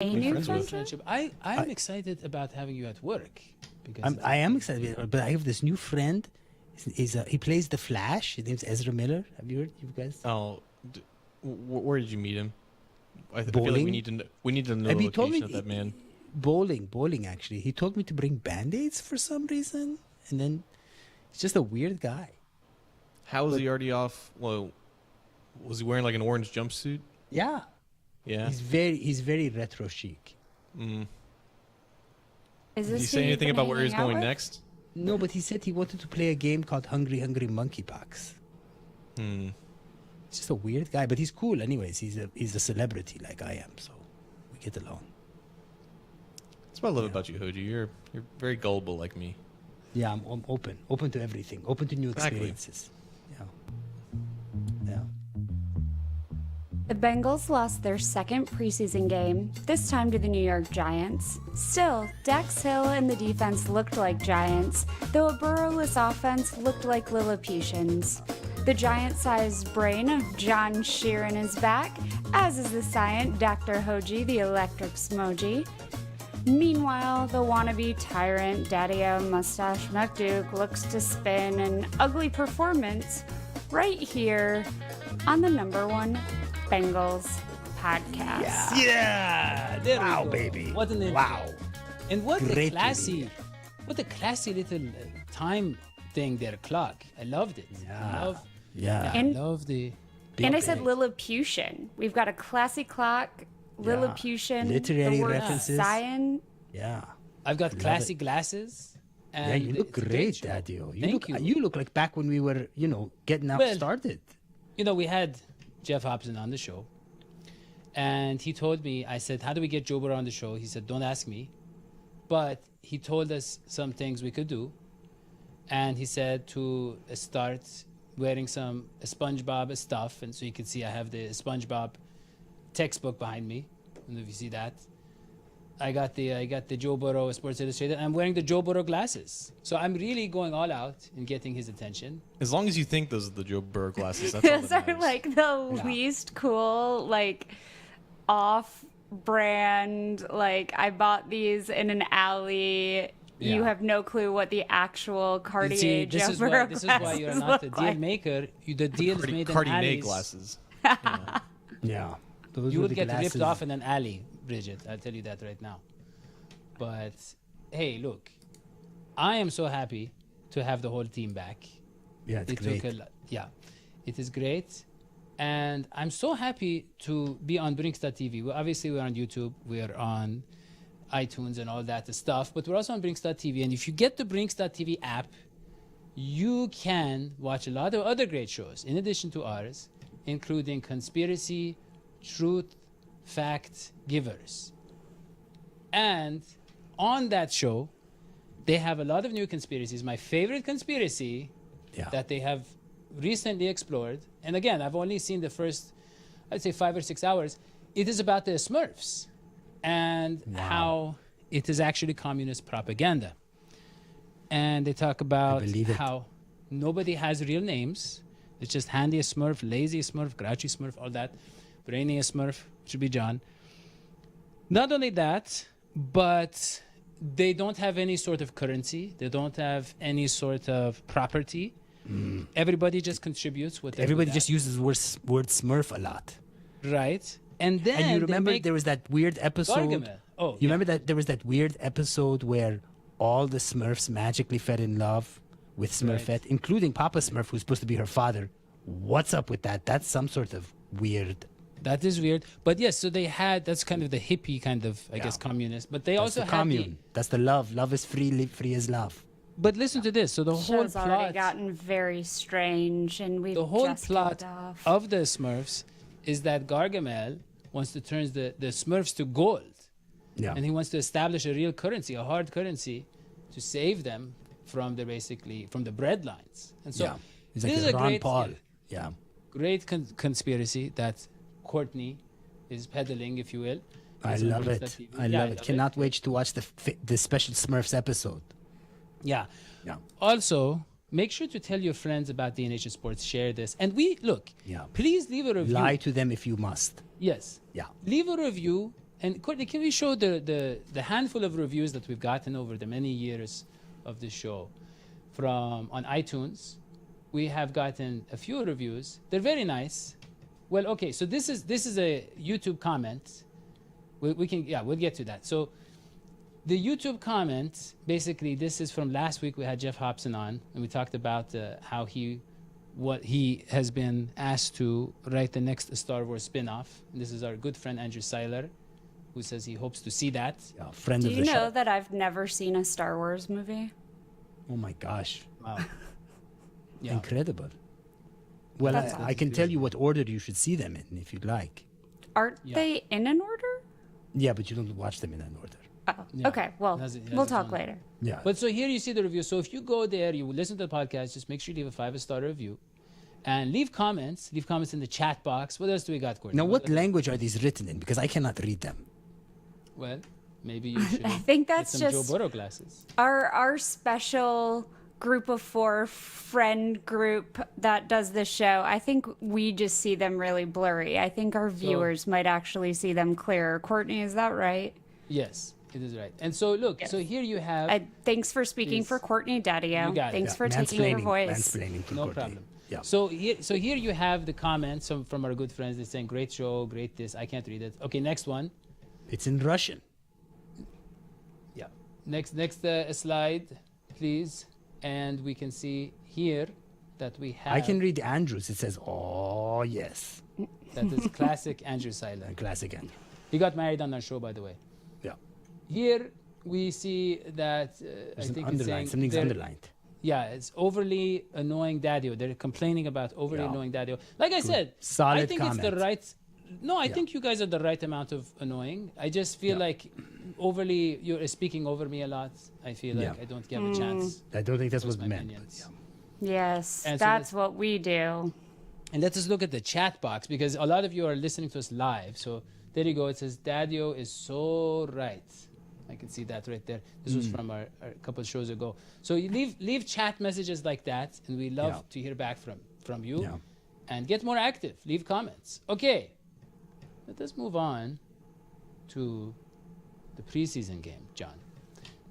A new friendship. I'm excited about having you at work because I am excited, but I have this new friend. He plays the Flash. His name's Ezra Miller. Have you heard? You guys? Oh, where did you meet him? I feel Bowling? like we need to know the location of that man. Bowling. Actually, he told me to bring Band-Aids for some reason, and then he's just a weird guy. How was he already off? Well, was he wearing like an orange jumpsuit? Yeah. Yeah. He's very retro chic. Mm. Is Did this he say anything about where he's going next? No, but he said he wanted to play a game called Hungry Hungry Monkeypox. Hmm. He's just a weird guy, but he's cool anyways. He's a celebrity like I am, so we get along. That's what I love about you, Hodgie. You're very gullible like me. Yeah, I'm open to everything, open to new experiences. Yeah. The Bengals lost their second preseason game, this time to the New York Giants. Still, Dax Hill and the defense looked like Giants, though a Burrow-less offense looked like Lilliputians. The giant-sized brain of John Sheeran is back, as is the science Dr. Hodgie, the electric smoji. Meanwhile, the wannabe tyrant Dadio Mustache McDuke looks to spin an ugly performance right here on the #1 Bengals podcast. Yeah. There Wow, we go. baby. What an intro. Wow. And what Great a classy little time thing there, clock. I loved it. Yeah. I love the. And I said Lilliputian. We've got a classy clock, Lilliputian, Literary the word references. Cyan. Yeah. I've got classy glasses. Yeah, And you look it's a great, show. Dadio. Thank you. You look like back when we were, getting out started. We had Jeff Hobson on the show. And he told me, I said, how do we get Joe Burrow on the show? He said, don't ask me. But he told us some things we could do. And he said to start wearing some SpongeBob stuff. And so you can see I have the SpongeBob textbook behind me. I don't know if you see that. I got the Joe Burrow Sports Illustrated. I'm wearing the Joe Burrow glasses. So I'm really going all out and getting his attention. As long as you think those are the Joe Burrow glasses, that's all Those that are matters. like the least cool, like off-brand. Like I bought these in an alley. Yeah. You have no clue what the actual Cartier this Joe is Burrow why you're glasses not the look deal like. maker. The deal's made in Cartier alleys. glasses. Yeah. Those You were would the get glasses. ripped off in an alley, Bridget. I'll tell you that right now. But hey, look, I am so happy to have the whole team back. Yeah, it's It great. took a lot. Yeah, it is great. And I'm so happy to be on Brinks.tv. Well, obviously, we're on YouTube, we're on iTunes and all that stuff, but we're also on Brinks.tv. And if you get the Brinks.tv app, you can watch a lot of other great shows in addition to ours, including Conspiracy, Truth, Fact Givers. And on that show, they have a lot of new conspiracies. My favorite conspiracy that they have recently explored, and again, I've only seen the first, I'd say 5 or 6 hours, it is about the Smurfs and how it is actually communist propaganda. And they talk about how nobody has real names. It's just Handy Smurf, Lazy Smurf, Grouchy Smurf, all that. Brainy Smurf, should be John. Not only that, but they don't have any sort of currency. They don't have any sort of property. Everybody just contributes with Everybody just uses word Smurf a lot. Right. And then And you remember there was that weird episode. Gargamel. Oh, you remember that there was that weird episode where all the Smurfs magically fell in love with Smurfette, including Papa Smurf, who's supposed to be her father. What's up with that? That's some sort of weird. That is weird. But yes, so they had, that's kind of the hippie kind of, I guess, communist. But they That's also the had commune. That's the love. Love is free. Free is love. But listen to this. So the whole Show's already plot, gotten very strange, and we the whole just plot kicked off. of the Smurfs is that Gargamel wants to turn the Smurfs to gold. Yeah. And he wants to establish a real currency, a hard currency, to save them from from the bread lines. And so He's this like is a a Ron great, Paul. Yeah. great conspiracy that Courtney is peddling, if you will. I It's on love it. Brinks.tv. I Yeah, love it. Cannot wait to watch the special Smurfs episode. Yeah. Yeah. Also, make sure to tell your friends about the Nation Sports. Share this. And please leave a review. Lie to them if you must. Yes. Yeah. Leave a review And Courtney, can we show the handful of reviews that we've gotten over the many years of the show from on iTunes? We have gotten a few reviews. They're very nice. Well, okay, so this is a YouTube comment. We'll get to that. So the YouTube comment, basically, this is from last week. We had Jeff Hobson on, and we talked about how what he has been asked to write the next Star Wars spin-off. And this is our good friend Andrew Seiler, who says he hopes to see that. Yeah, friend Do of you the know show. that I've never seen a Star Wars movie? Oh my gosh. Wow. Yeah. Incredible. Well, That's I can tell you what order you should see them in if you'd like. Aren't Yeah. they in an order? Yeah, but you don't watch them in that order. Oh, Yeah. okay. Well, It has its we'll talk own- later. Yeah. But so here you see the review. So if you go there, you listen to the podcast, just make sure you leave a 5-star review. And leave comments. Leave comments in the chat box. What else do we got, Courtney? Now, what other- language are these written in? Because I cannot read them. Well, maybe you should I think get that's some just Joe Burrow glasses. our special group of 4 friend group that does this show. I think we just see them really blurry. I think our viewers might actually see them clearer. Courtney, is that right? Yes, it is right. And so look, so here you have Thanks for speaking for Courtney, Dadio. You got it. Thanks Yeah, for taking your mansplaining- voice. Mansplaining for no Courtney. problem. Yeah. So here you have the comments from our good friends. They're saying great show, great this. I can't read it. Okay, next one. It's in Russian. Yeah. Next slide, please. And we can see here that we have I can read Andrews. It says, "Oh yes," that is classic Andrew Seiler. classic Andrew. He got married on our show, by the way. Yeah. Here we see that I There's an think it's saying underline. Something's they're- underlined. Yeah, it's overly annoying Dadio. They're complaining about overly Yeah. annoying Dadio. Like I said, I Solid think it's the comment. right. No, I think you guys are the right amount of annoying. I just feel like overly you're speaking over me a lot. I feel like Yeah. I don't give a chance. I don't think that's Voice what's my meant. But opinions. yeah. Yes, And so that's what we do. And let us look at the chat box because a lot of you are listening to us live. So there you go. It says Dadio is so right. I can see that right there. This was from our couple of shows ago. So you leave chat messages like that, and we love Yeah. to hear back from you. Yeah. And get more active. Leave comments. Okay. Let us move on to the preseason game, John.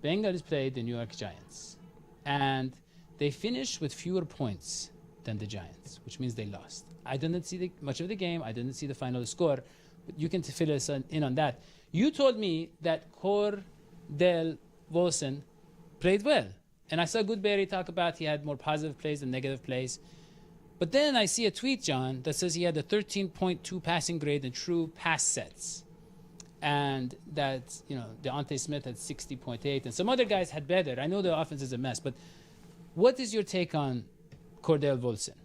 Bengals played the New York Giants, and they finished with fewer points than the Giants, which means they lost. I didn't see much of the game. I didn't see the final score, but you can fill us in on that. You told me that Cordell Volson played well, and I saw Goodberry talk about he had more positive plays than negative plays. But then I see a tweet, John, that says he had a 13.2 passing grade in true pass sets. And that, Deontay Smith had 60.8, and some other guys had better. I know the offense is a mess, but what is your take on Cordell Volson?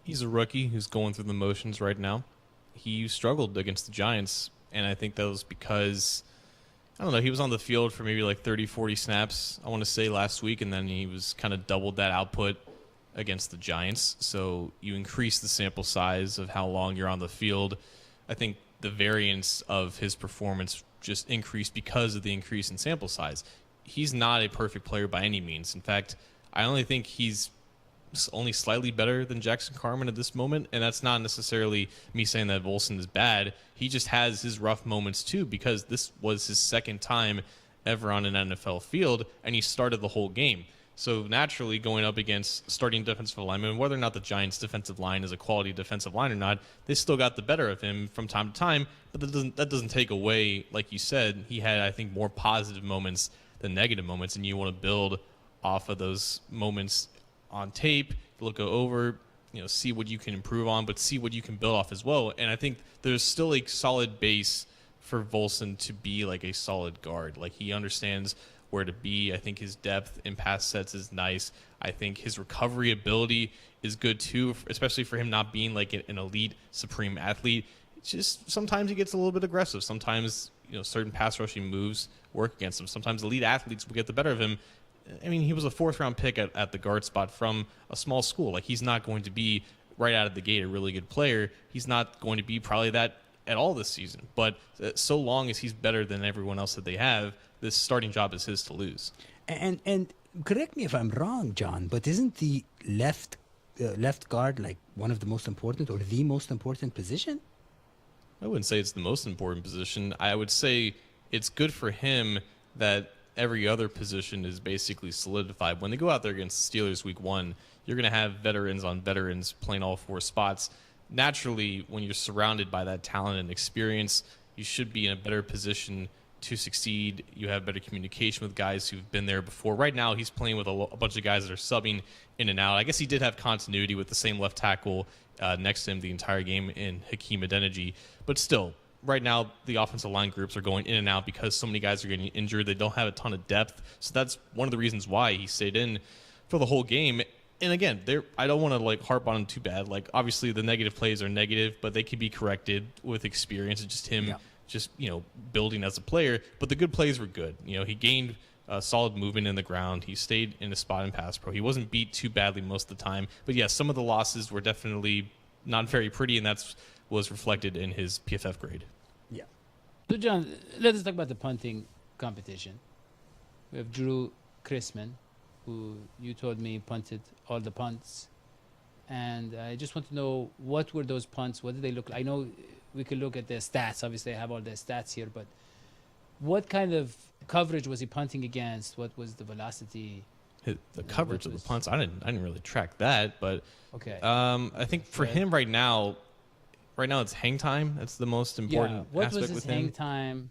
He's a rookie who's going through the motions right now. He struggled against the Giants, and I think that was because, I don't know, he was on the field for maybe like 30, 40 snaps, I want to say, last week, and then he was kind of doubled that output against the Giants. So you increase the sample size of how long you're on the field. I think the variance of his performance just increased because of the increase in sample size. He's not a perfect player by any means. In fact, I only think he's only slightly better than Jackson Carman at this moment, and that's not necessarily me saying that Volson is bad. He just has his rough moments too, because this was his second time ever on an NFL field, and he started the whole game. So naturally, going up against starting defensive linemen, whether or not the Giants' defensive line is a quality defensive line or not, they still got the better of him from time to time. But that doesn't take away, like you said, he had, I think, more positive moments than negative moments, and you want to build off of those moments on tape, look over, see what you can improve on, but see what you can build off as well. And I think there's still a solid base for Volson to be like a solid guard. Like, he understands where to be. I think his depth in pass sets is nice. I think his recovery ability is good too, especially for him not being like an elite supreme athlete. It's just sometimes he gets a little bit aggressive. Sometimes, certain pass rushing moves work against him. Sometimes elite athletes will get the better of him. I mean, he was a 4th-round pick at the guard spot from a small school. Like, he's not going to be right out of the gate a really good player. He's not going to be probably that at all this season. But so long as he's better than everyone else that they have, this starting job is his to lose. And correct me if I'm wrong, John, but isn't the left guard like one of the most important or the most important position? I wouldn't say it's the most important position. I would say it's good for him that every other position is basically solidified. When they go out there against the Steelers week 1, you're going to have veterans on veterans playing all 4 spots. Naturally, when you're surrounded by that talent and experience, you should be in a better position to succeed. You have better communication with guys who've been there before. Right now, he's playing with a bunch of guys that are subbing in and out. I guess he did have continuity with the same left tackle next to him the entire game in Hakeem Adeniji. But still, right now, the offensive line groups are going in and out because so many guys are getting injured. They don't have a ton of depth. So that's one of the reasons why he stayed in for the whole game. And again, I don't want to harp on him too bad. Obviously, the negative plays are negative, but they can be corrected with experience. It's just him building as a player. But the good plays were good. He gained solid movement in the ground. He stayed in a spot in pass pro. He wasn't beat too badly most of the time. But yes, some of the losses were definitely not very pretty, and that was reflected in his PFF grade. Yeah. So, John, let us talk about the punting competition. We have Drue Chrisman, who you told me punted all the punts. And I just want to know, what were those punts? What did they look like? I know we could look at the stats. Obviously, I have all the stats here. But what kind of coverage was he punting against? What was the velocity? The coverage of the punts, I didn't really track that. But okay. I think for him right now it's hang time. That's the most important what aspect was his with hang him. time?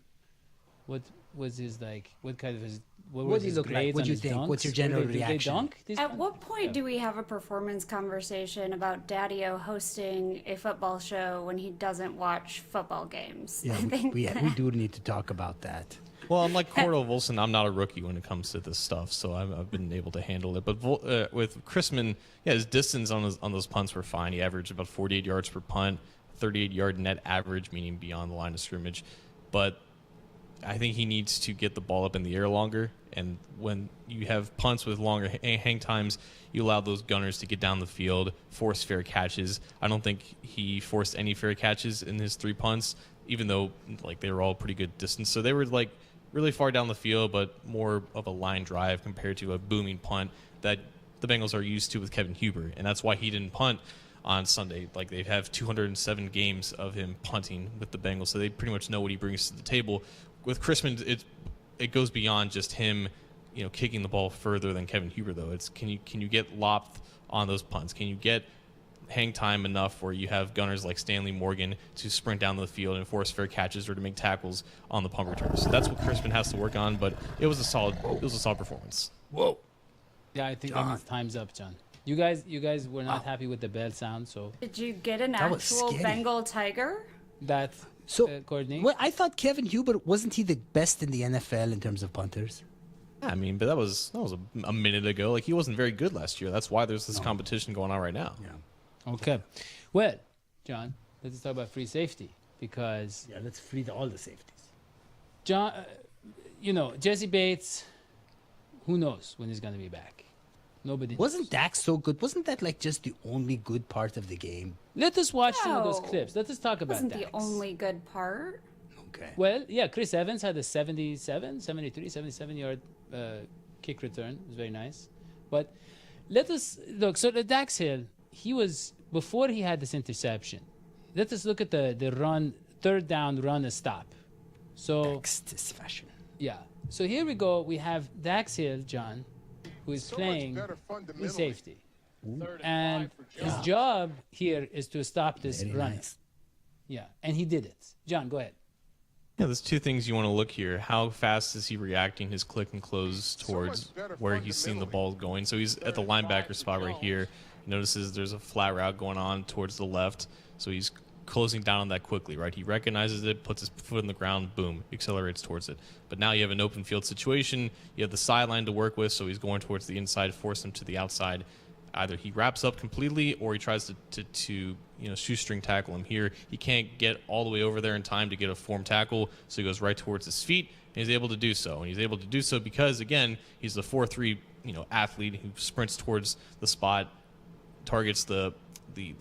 What was his what kind of his what What was do you his look like? grades What on do you his think? dunks? What's your general Did they reaction? dunk these At punts? what point do we have a performance conversation about Dadio hosting a football show when he doesn't watch football games? Yeah, I think we do need to talk about that. Well, I'm like Cordell Volson. I'm not a rookie when it comes to this stuff, so I've been able to handle it. But with Chrisman, his distance on those punts were fine. He averaged about 48 yards per punt, 38-yard net average, meaning beyond the line of scrimmage. But I think he needs to get the ball up in the air longer. And when you have punts with longer hang times, you allow those gunners to get down the field, force fair catches. I don't think he forced any fair catches in his 3 punts, even though they were all pretty good distance. So they were really far down the field, but more of a line drive compared to a booming punt that the Bengals are used to with Kevin Huber. And that's why he didn't punt on Sunday. They have 207 games of him punting with the Bengals, so they pretty much know what he brings to the table. With Chrisman, it goes beyond just him, kicking the ball further than Kevin Huber, though. It's can you get lopped on those punts? Can you get hang time enough where you have gunners like Stanley Morgan to sprint down the field and force fair catches or to make tackles on the punt returns? So that's what Chrisman has to work on, but it was a solid performance. Whoa. Yeah, I think that means time's up, John. You guys were not happy with the bell sound, so Did you get an That was actual scary. Bengal tiger? that So, Courtney. well, I thought Kevin Huber, wasn't he the best in the NFL in terms of punters? I mean, but that was a minute ago. He wasn't very good last year. That's why there's this competition going on right now. Yeah. Okay. Well, John, let's talk about free safety because Yeah, let's free all the safeties. John, Jesse Bates, who knows when he's going to be back? Nobody knows. Wasn't Dax so good? Wasn't that just the only good part of the game? Let us watch some of those No. clips. Let us talk about Wasn't Dax. the only good part. Okay. Well, yeah, Chris Evans had a 77-yard kick return. It was very nice. But let us look. So the Dax Hill, he was, before he had this interception, let us look at the run, third down, run a stop. So, Dax, this fashion. yeah. So here we go. We have Dax Hill, John, who is playing in safety. And his job here is to stop this Very run. nice. Yeah, and he did it. John, go ahead. Yeah, there's 2 things you want to look here. How fast is he reacting his click and close towards where he's seeing the ball going? So he's at the linebacker spot right here. He notices there's a flat route going on towards the left. So he's closing down on that quickly, right? He recognizes it, puts his foot in the ground, boom, accelerates towards it. But now you have an open field situation. You have the sideline to work with, so he's going towards the inside, force him to the outside. Either he wraps up completely or he tries to shoestring tackle him here. He can't get all the way over there in time to get a form tackle, so he goes right towards his feet, and he's able to do so. And he's able to do so because, again, he's a 4-3 athlete who sprints towards the spot, targets the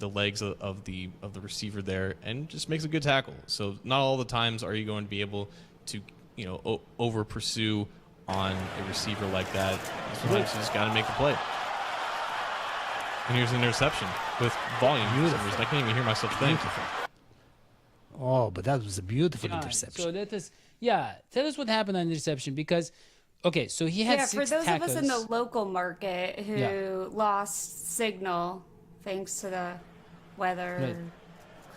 legs of the receiver there, and just makes a good tackle. So not all the times are you going to be able to over pursue on a receiver like that. Sometimes you just got to make the play. And here's an interception with volume. I can't even hear myself think. Oh, but that was a beautiful John, interception. so tell us what happened on the interception because, okay, so he had Yeah, six for those tackles. of us in the local market who lost signal thanks to the weather. Right.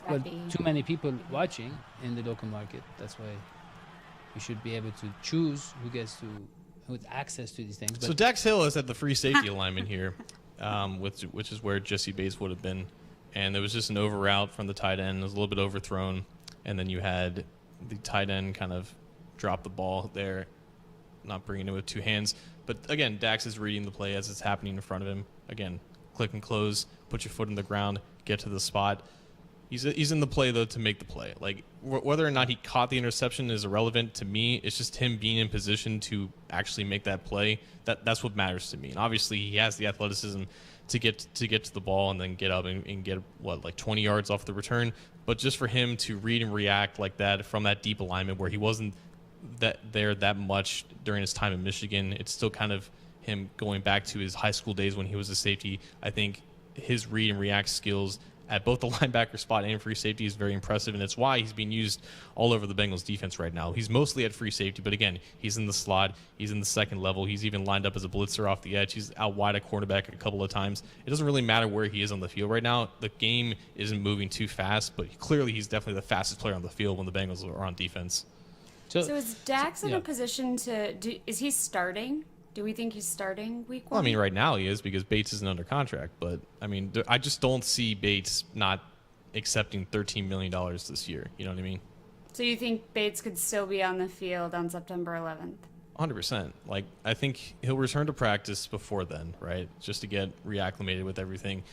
Well, Crappy. too many people watching in the local market. That's why we should be able to choose who has access to these things. But So Dax Hill is at the free safety alignment here, which is where Jesse Bates would have been. And there was just an over route from the tight end. It was a little bit overthrown. And then you had the tight end kind of drop the ball there, not bringing it with two hands. But again, Dax is reading the play as it's happening in front of him. Again, click and close, put your foot in the ground, get to the spot. He's in the play, though, to make the play. Like, whether or not he caught the interception is irrelevant to me. It's just him being in position to actually make that play. That's what matters to me. And obviously, he has the athleticism to get to the ball and then get up and get, 20 yards off the return. But just for him to read and react like that from that deep alignment where he wasn't that much during his time in Michigan, it's still kind of him going back to his high school days when he was a safety. I think his read and react skills at both the linebacker spot and free safety is very impressive, and it's why he's being used all over the Bengals defense right now. He's mostly at free safety, but again, he's in the slot, he's in the second level, he's even lined up as a blitzer off the edge, he's out wide at cornerback a couple of times. It doesn't really matter where he is on the field right now. The game isn't moving too fast, but clearly he's definitely the fastest player on the field when the Bengals are on defense. So is Dax in yeah. a position is he starting? Do we think he's starting week one? Well, I mean, right now he is because Bates isn't under contract, but I mean, I just don't see Bates not accepting $13 million this year. You know what I mean? So you think Bates could still be on the field on September 11th? 100%. Like, I think he'll return to practice before then, right? Just to get reacclimated with everything.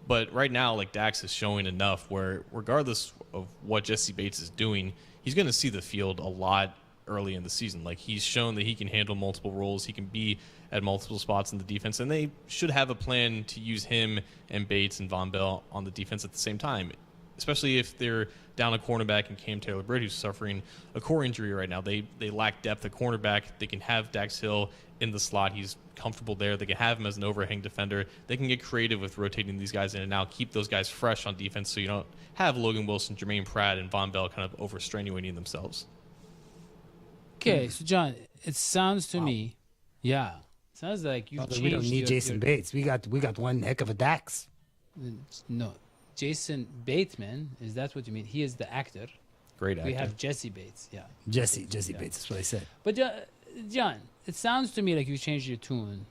But right now, like, Dax is showing enough where, regardless of what Jesse Bates is doing, he's going to see the field a lot early in the season. Like, he's shown that he can handle multiple roles. He can be at multiple spots in the defense, and they should have a plan to use him and Bates and Von Bell on the defense at the same time, especially if they're down a cornerback and Cam Taylor-Britt, who's suffering a core injury right now. They lack depth at cornerback. They can have Dax Hill in the slot. He's comfortable there. They can have him as an overhang defender. They can get creative with rotating these guys in and out, keep those guys fresh on defense so you don't have Logan Wilson, Jermaine Pratt, and Von Bell kind of overstrenuating themselves. okay, so John, it sounds to me, sounds like you've Although changed. we don't need Jason Bates. We got one heck of a Dax. No, Jason Bateman. Is that what you mean? He is the actor. Great actor. We have Jesse Bates. Yeah. Jesse Bates. That's what I said. But John, it sounds to me like you changed your tune.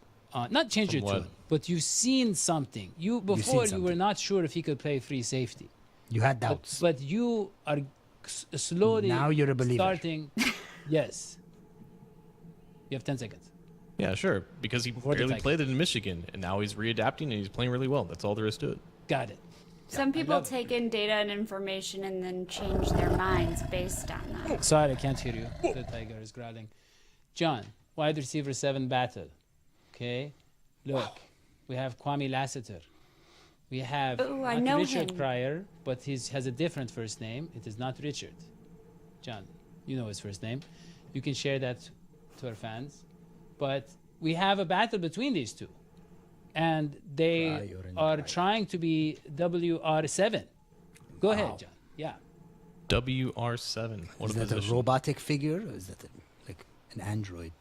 Not changed From your what? tune, but you've seen something. Before you were something. not sure if he could play free safety, You had doubts. but you are slowly Now you're a believer. starting. Yes. You have 10 seconds. Yeah, sure, because he Before the barely Tigers. played it in Michigan, and now he's readapting and he's playing really well. That's all there is to it. Got it. Some people love it. take in data and information and then change their minds based on that. Sorry, I can't hear you. The tiger is growling. John, wide receiver 7 battle. Okay? Look, we have Kwame Lassiter. We have Ooh, I not know Richard him. Pryor, but he has a different first name. It is not Richard. John, you know his first name. You can share that to our fans. But we have a battle between these two. And they Pryor and are Pryor. trying to be WR7. Go ahead, John. Yeah. WR7. What Is a that a position. robotic figure, or is that like an android?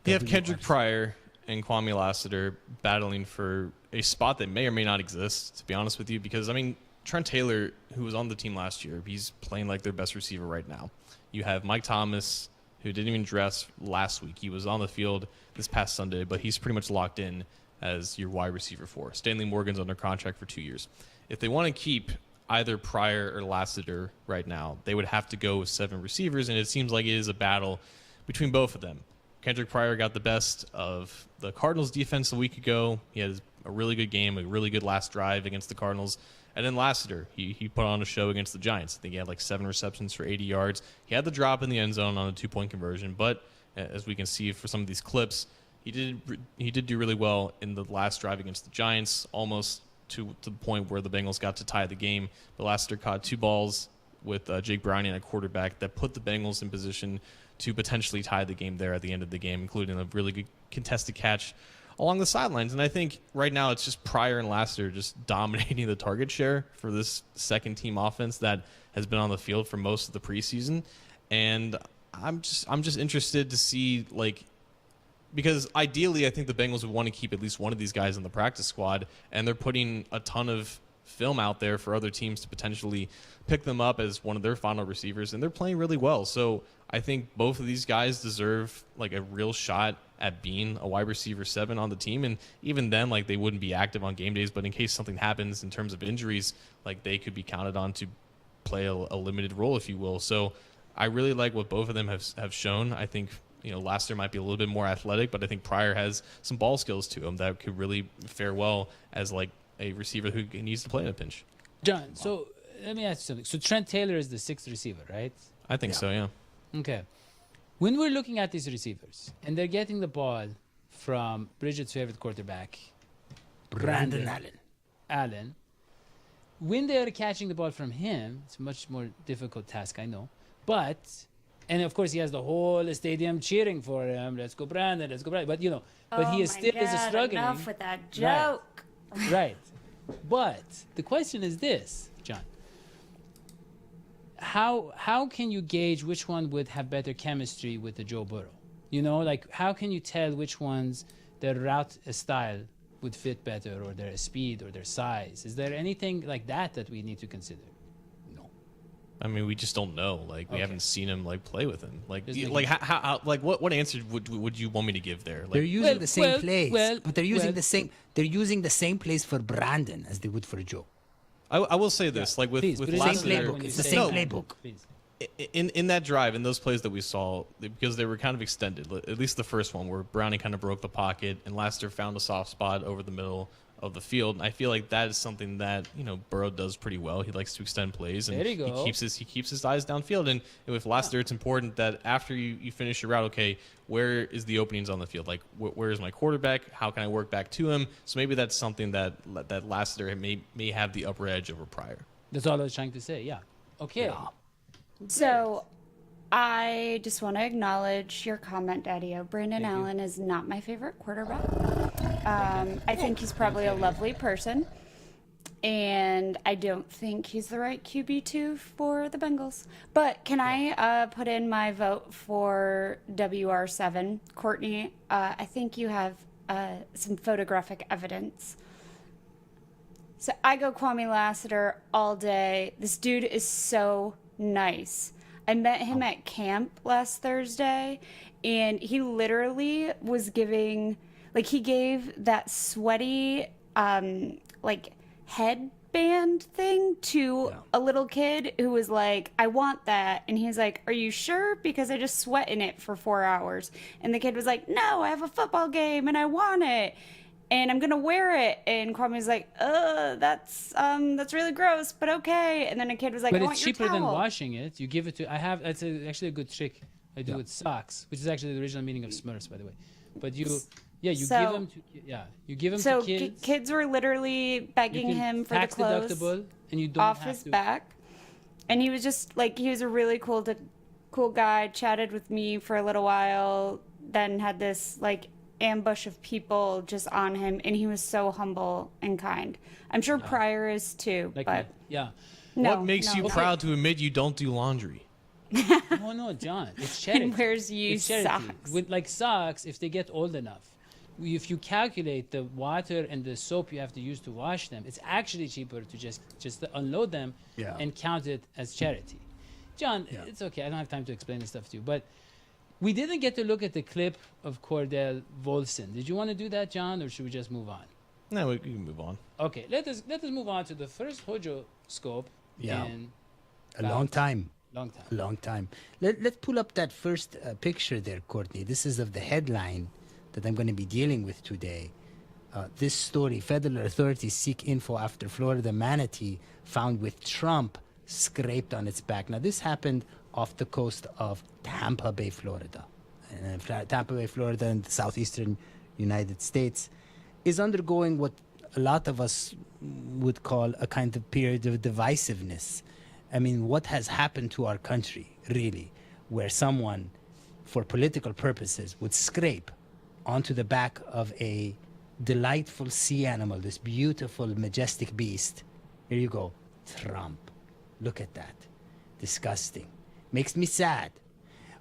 You have Kendrick Pryor and Kwame Lassiter battling for a spot that may or may not exist, to be honest with you, because, I mean, Trent Taylor, who was on the team last year, he's playing like their best receiver right now. You have Mike Thomas, who didn't even dress last week. He was on the field this past Sunday, but he's pretty much locked in as your wide receiver 4. Stanley Morgan's under contract for 2 years. If they want to keep either Pryor or Lassiter right now, they would have to go with 7 receivers, and it seems like it is a battle between both of them. Kendrick Pryor got the best of the Cardinals defense a week ago. He had a really good game, a really good last drive against the Cardinals. And then Lassiter, he put on a show against the Giants. I think he had like 7 receptions for 80 yards. He had the drop in the end zone on a 2-point conversion, but as we can see for some of these clips, he did do really well in the last drive against the Giants, almost to the point where the Bengals got to tie the game. But Lassiter caught 2 balls with Jake Browning at quarterback that put the Bengals in position to potentially tie the game there at the end of the game, including a really good contested catch along the sidelines. And I think right now it's just Pryor and Lassiter just dominating the target share for this second team offense that has been on the field for most of the preseason. And I'm just interested to see, like, because ideally I think the Bengals would want to keep at least one of these guys in the practice squad, and they're putting a ton of film out there for other teams to potentially pick them up as one of their final receivers, and they're playing really well. So I think both of these guys deserve like a real shot at being a wide receiver 7 on the team. And even then, like, they wouldn't be active on game days, but in case something happens in terms of injuries, like, they could be counted on to play a limited role, if you will. So I really like what both of them have shown. I think, Lassiter might be a little bit more athletic, but I think Pryor has some ball skills to him that could really fare well as like a receiver who needs to play in a pinch. John, so let me ask you something. So Trent Taylor is the 6th receiver, right? I think so, yeah. Okay. When we're looking at these receivers and they're getting the ball from Bridget's favorite quarterback, Brandon Allen, when they're catching the ball from him, it's a much more difficult task, I know. But, and of course he has the whole stadium cheering for him. Let's go, Brandon. Let's go, Brandon. But, but he is still struggling. Enough with that joke. Right. But the question is this, John. How can you gauge which one would have better chemistry with the Joe Burrow? Like, how can you tell which ones their route style would fit better, or their speed, or their size? Is there anything like that we need to consider? No. I mean, we just don't know. Like, we haven't seen him like play with him. Like, Just how what answer would you want me to give there? Like, They're using the same plays, but they're using well. the same. They're using the same plays for Brandon as they would for Joe. I will say this, like with Please, with put it in Same Lassiter, playbook. It's the say same that. playbook. Please. in that drive, in those plays that we saw, because they were kind of extended, at least the first one where Browning kind of broke the pocket and Lassiter found a soft spot over the middle of the field. And I feel like that is something that Burrow does pretty well. He likes to extend plays, and There you go. he keeps his eyes downfield. And with Lassiter, it's important that after you finish your route, okay, where is the openings on the field? Like, where is my quarterback? How can I work back to him? So maybe that's something that Lassiter may have the upper edge over Pryor. That's all I was trying to say. Yeah. Okay. Yeah. So I just want to acknowledge your comment, Dadio. Brandon Thank you. Allen is not my favorite quarterback. I think he's probably a lovely person. And I don't think he's the right QB2 for the Bengals. But can I put in my vote for WR7? Courtney, I think you have some photographic evidence. So I go Kwame Lassiter all day. This dude is so nice. I met him at camp last Thursday, and he literally was giving, like, he gave that sweaty, like, headband thing to a little kid who was like, I want that. And he's like, are you sure? Because I just sweat in it for 4 hours. And the kid was like, no, I have a football game and I want it. And I'm gonna wear it. And Kwame's like, that's really gross, but okay. And then a kid was like, But I it's want your cheaper than towel. washing it. You give it to. That's actually a good trick I do with socks, which is actually the original meaning of Smurfs, by the way. But you give them So to kids. kids were literally You begging can him for the tax clothes deductible, and you don't off have his to. back. And he was just like, he was a really cool guy, chatted with me for a little while, then had this like ambush of people just on him, and he was so humble and kind. I'm sure Pryor is too, Like but yeah. What makes you no. proud to admit you don't do laundry? No, John. It's charity. And wears you It's charity. socks. With like socks, if they get old enough, if you calculate the water and the soap you have to use to wash them, it's actually cheaper to just unload them and count it as charity. John, it's okay. I don't have time to explain this stuff to you, but we didn't get to look at the clip of Cordell Volson. Did you want to do that, John, or should we just move on? No, we can move on. Okay, let us move on to the first Hojo scope in A long time. long time. A long time. Let's pull up that first picture there, Courtney. This is of the headline that I'm going to be dealing with today. This story, federal authorities seek info after Florida manatee found with Trump scraped on its back. Now, this happened off the coast of Tampa Bay, Florida. And Tampa Bay, Florida in the southeastern United States is undergoing what a lot of us would call a kind of period of divisiveness. I mean, what has happened to our country, really, where someone, for political purposes, would scrape onto the back of a delightful sea animal, this beautiful, majestic beast. Here you go. Trump. Look at that. Disgusting. Makes me sad.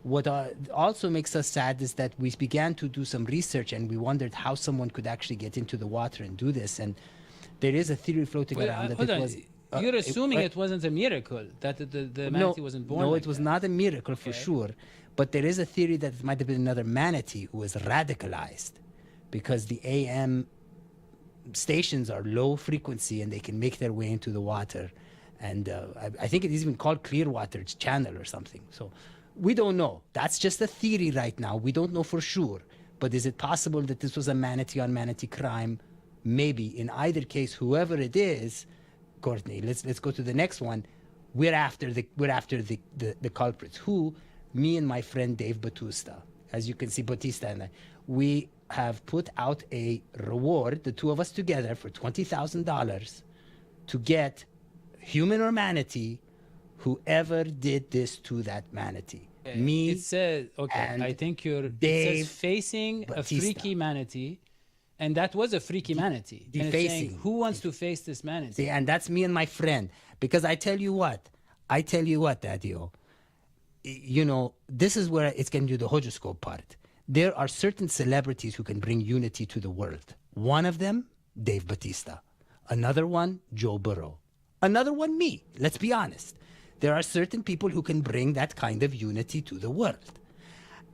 What also makes us sad is that we began to do some research and we wondered how someone could actually get into the water and do this. And there is a theory floating around that hold it on. was... You're assuming it wasn't a miracle, that the manatee wasn't born. No, like it was that. not a miracle for sure. But there is a theory that it might have been another manatee who was radicalized because the AM stations are low frequency and they can make their way into the water. And I think it is even called Clearwater Channel or something. So we don't know. That's just a theory right now. We don't know for sure. But is it possible that this was a manatee on manatee crime? Maybe. In either case, whoever it is, Courtney, let's go to the next one. We're after the culprits. Who? Me and my friend Dave Bautista. As you can see, Bautista and I, we have put out a reward, the two of us together, for $20,000 to get, human or manatee, whoever did this to that manatee. Me. It says, and I think it Dave says facing Bautista. a freaky manatee. And that was a freaky manatee. And it's defacing. saying, who wants to face this manatee? See, and that's me and my friend. Because I tell you what, Dadio, you know, this is where it's getting to the horoscope part. There are certain celebrities who can bring unity to the world. One of them, Dave Bautista. Another one, Joe Burrow. Another one, me. Let's be honest. There are certain people who can bring that kind of unity to the world.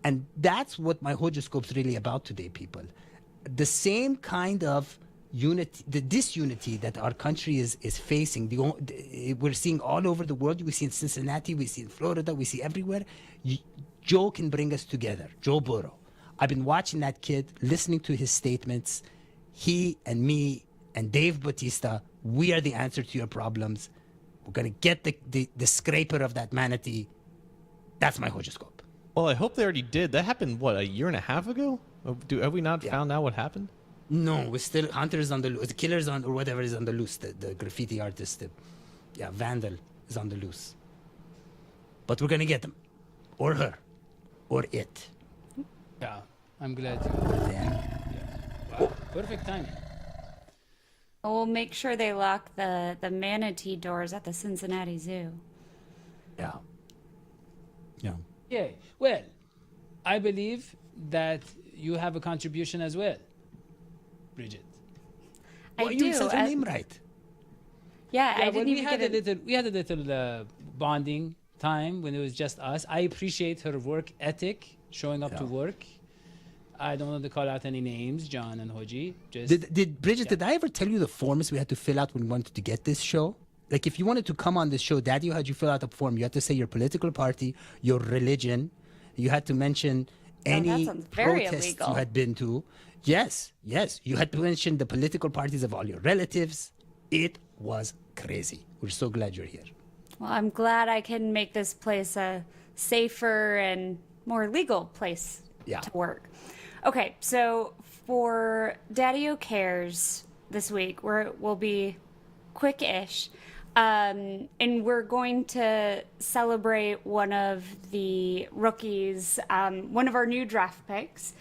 And that's what my horoscope's really about today, people. The same kind of unity, the disunity that our country is facing, we're seeing all over the world. We see in Cincinnati, we see in Florida, we see everywhere. Joe can bring us together, Joe Burrow. I've been watching that kid, listening to his statements. He and me and Dave Bautista, we are the answer to your problems. We're going to get the scraper of that manatee. That's my horoscope. Well, I hope they already did. That happened, what, a year and a half ago? Have we not found out what happened? No, we're still, Hunter's on the loose. The killer's on, or whatever is on the loose. The graffiti artist, Vandal is on the loose. But we're going to get them. Or her. Or it. Yeah, I'm glad you. Yeah. Wow, perfect timing. We'll make sure they lock the manatee doors at the Cincinnati Zoo. Yeah. Yeah. Yeah. Well, I believe that you have a contribution as well, Bridget. Well, I you do. said her name right. Yeah, I Well, didn't even get it. we had a little bonding time when it was just us. I appreciate her work ethic, showing up to Yeah. work. I don't want to call out any names, John and Hodgie. Just Did Bridget, did I ever tell you the forms we had to fill out when we wanted to get this show? Like, if you wanted to come on this show, Dadio had you fill out a form. You had to say your political party, your religion. You had to mention any sounds very protests illegal. you had been to. Yes. You had to mention the political parties of all your relatives. It was crazy. We're so glad you're here. Well, I'm glad I can make this place a safer and more legal place Yeah. to work. Okay, so for Dadio Cares this week, we'll be quick-ish. And we're going to celebrate one of the rookies, one of our new draft picks,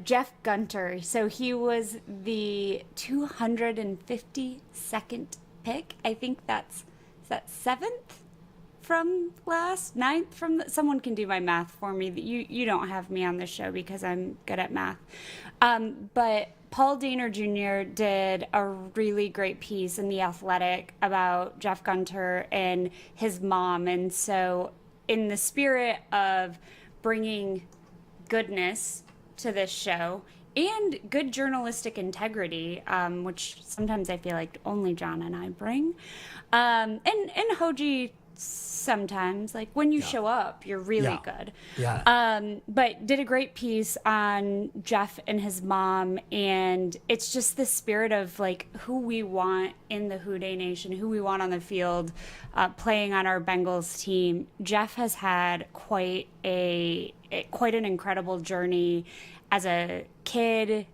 Jeff Gunter. So he was the 252nd pick. I think is that 7th from last, 9th from someone can do my math for me. You don't have me on this show because I'm good at math. But Paul Daner Jr. did a really great piece in The Athletic about Jeff Gunter and his mom. And so in the spirit of bringing goodness to this show and good journalistic integrity, which sometimes I feel like only John and I bring, and Hodgie sometimes, like when you show up, you're really good. Yeah. But did a great piece on Jeff and his mom, and it's just the spirit of like who we want in the Houday Nation, who we want on the field, playing on our Bengals team. Jeff has had quite an incredible journey as a kid,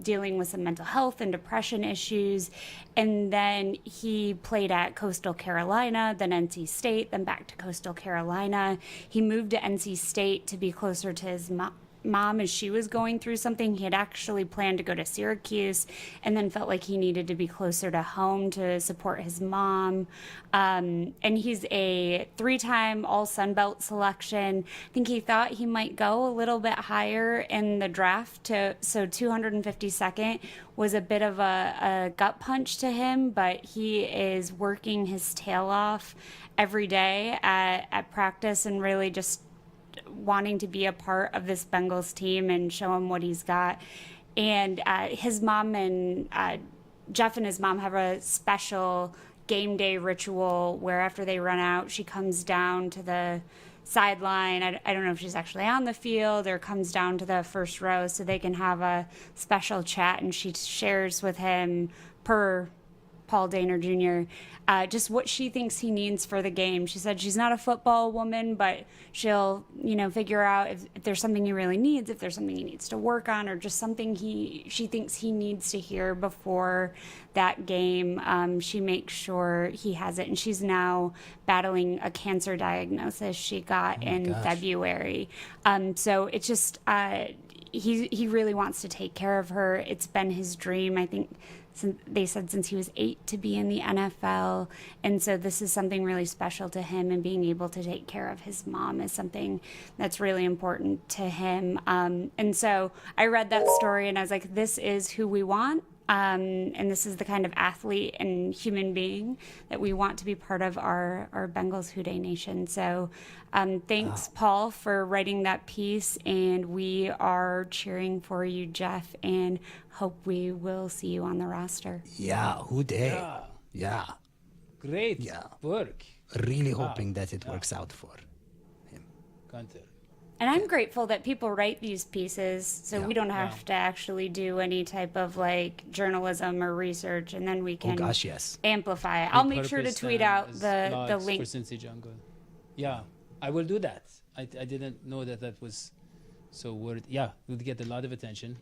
dealing with some mental health and depression issues. And then he played at Coastal Carolina, then NC State, then back to Coastal Carolina. He moved to NC State to be closer to his mom as she was going through something. He had actually planned to go to Syracuse and then felt like he needed to be closer to home to support his mom. And he's a 3-time all Sun Belt selection. I think he thought he might go a little bit higher in the draft, so 252nd was a bit of a gut punch to him, but he is working his tail off every day at practice and really just wanting to be a part of this Bengals team and show him what he's got. And his mom and Jeff and his mom have a special game day ritual where after they run out, she comes down to the sideline. I don't know if she's actually on the field or comes down to the first row so they can have a special chat, and she shares with him per Paul Dehner Jr. Just what she thinks he needs for the game. She said she's not a football woman, but she'll, figure out if there's something he really needs, if there's something he needs to work on, or just something she thinks he needs to hear before that game. She makes sure he has it, and she's now battling a cancer diagnosis she got in February. So it's just he really wants to take care of her. It's been his dream, I think. They said since he was 8 to be in the NFL. And so this is something really special to him, and being able to take care of his mom is something that's really important to him. And so I read that story and I was like, this is who we want. And this is the kind of athlete and human being that we want to be part of our Bengals Who Dey Nation. So thanks, Paul, for writing that piece. And we are cheering for you, Jeff, and hope we will see you on the roster. Yeah, Who Dey. Yeah. Great work. Really hoping that it works out for him. Gunter. And I'm grateful that people write these pieces so we don't have to actually do any type of journalism or research, and then we can amplify it. I'll make sure to tweet out the link. For Cincy Jungle. Yeah, I will do that. I didn't know that was so worth. Yeah, it would get a lot of attention.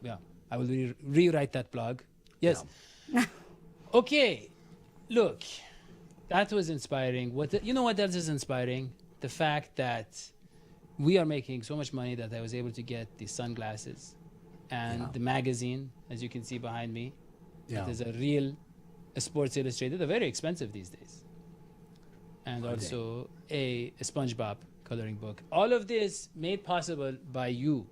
Yeah, I will rewrite that blog. Yes. Yeah. Okay, look, that was inspiring. You know what else is inspiring? The fact that we are making so much money that I was able to get the sunglasses and the magazine, as you can see behind me. Yeah. It is a Sports Illustrated. They're very expensive these days. And also a SpongeBob coloring book. All of this made possible by you.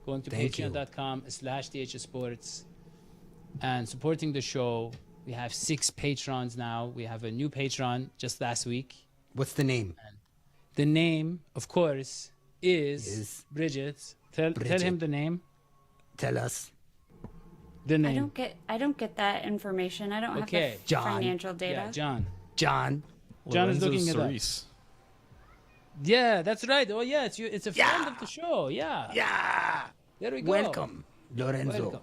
Going to patreon.com/dhsports and supporting the show. We have 6 patrons now. We have a new patron just last week. What's the name? And the name, of course, is Bridget. Tell him the name. Tell us the name. I don't get that information. I don't have the financial data. Yeah, John is looking at us. Yeah, that's right. Oh yeah, it's a friend of the show. Yeah. There we go. Welcome, Lorenzo.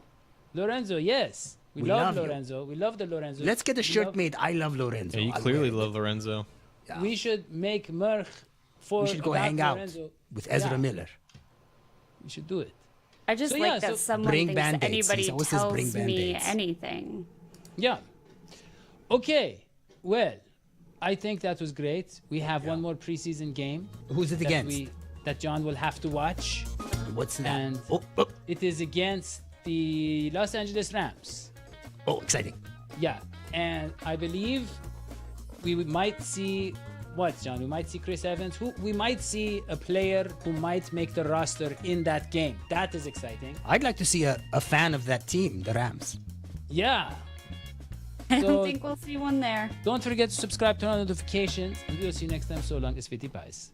Lorenzo, yes. We love Lorenzo. We love the Lorenzo. Let's get a shirt made. I love Lorenzo. Yeah, you clearly love Lorenzo. Yeah. We should make merch for. We should go hang Lorenzo. Out with Ezra Miller. We should do it. I just that someone thinks anybody tells me anything. Yeah. Okay. Well, I think that was great. We have one more preseason game. Who's it against? That John will have to watch. What's that? And it is against the Los Angeles Rams. Oh, exciting. Yeah. And I believe we might see what, John? We might see Chris Evans. We might see a player who might make the roster in that game. That is exciting. I'd like to see a fan of that team, the Rams. Yeah. I don't think we'll see one there. Don't forget to subscribe, turn on notifications, and we'll see you next time. So long, Sveti Pies.